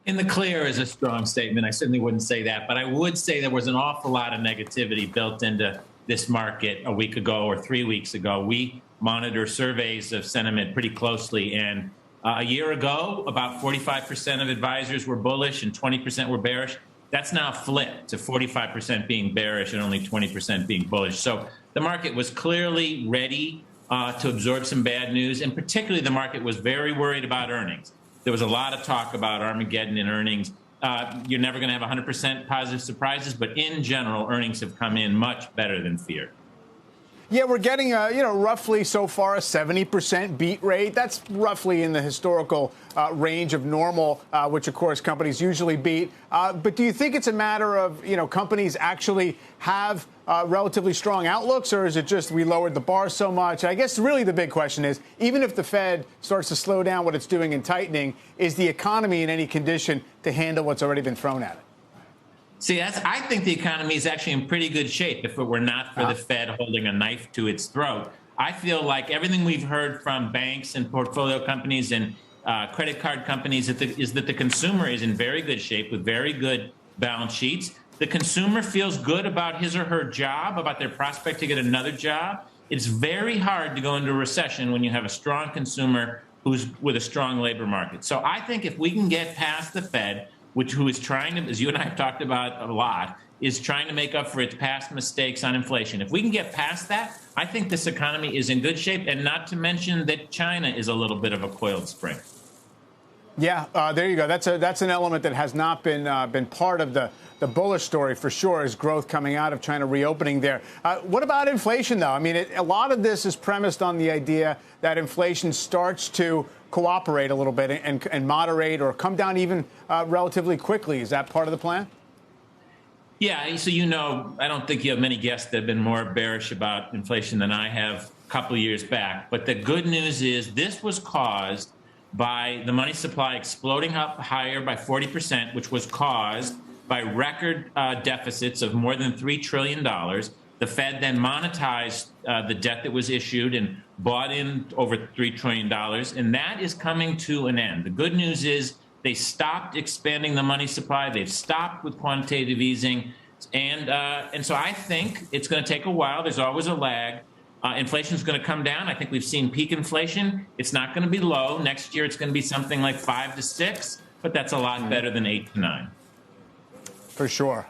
In the clear is a strong statement. I certainly wouldn't say that, but I would say there was an awful lot of negativity built into this market a week ago or 3 weeks ago. We monitor surveys of sentiment pretty closely, and a year ago, about 45% of advisors were bullish and 20% were bearish. That's now flipped to 45% being bearish and only 20% being bullish. So the market was clearly ready to absorb some bad news, and particularly the market was very worried about earnings. There was a lot of talk about Armageddon in earnings. You're never going to have 100% positive surprises, but in general, earnings have come in much better than feared. Yeah, we're getting, roughly so far a 70% beat rate. That's roughly in the historical range of normal, which, of course, companies usually beat. But do you think it's a matter of, companies actually have relatively strong outlooks, or is it just we lowered the bar so much? I guess really the big question is, even if the Fed starts to slow down what it's doing in tightening, is the economy in any condition to handle what's already been thrown at it? See, I think the economy is actually in pretty good shape if it were not for the Fed holding a knife to its throat. I feel like everything we've heard from banks and portfolio companies and credit card companies is that the consumer is in very good shape with very good balance sheets. The consumer feels good about his or her job, about their prospect to get another job. It's very hard to go into a recession when you have a strong consumer who's with a strong labor market. So I think if we can get past the Fed, who is trying to, as you and I have talked about a lot, is trying to make up for its past mistakes on inflation. If we can get past that, I think this economy is in good shape, and not to mention that China is a little bit of a coiled spring. Yeah, there you go. That's an element that has not been part of the bullish story for sure, is growth coming out of China reopening there. What about inflation, though? I mean, a lot of this is premised on the idea that inflation starts to cooperate a little bit and moderate or come down even relatively quickly. Is that part of the plan? Yeah, so I don't think you have many guests that have been more bearish about inflation than I have a couple of years back. But the good news is this was caused by the money supply exploding up higher by 40%, which was caused by record deficits of more than $3 trillion. The Fed then monetized the debt that was issued and bought in over $3 trillion, and that is coming to an end. The good news is they stopped expanding the money supply. They've stopped with quantitative easing, and so I think it's going to take a while. There's always a lag. Inflation is going to come down. I think we've seen peak inflation. It's not going to be low. Next year, it's going to be something like 5 to 6, but that's a lot better than 8 to 9. For sure.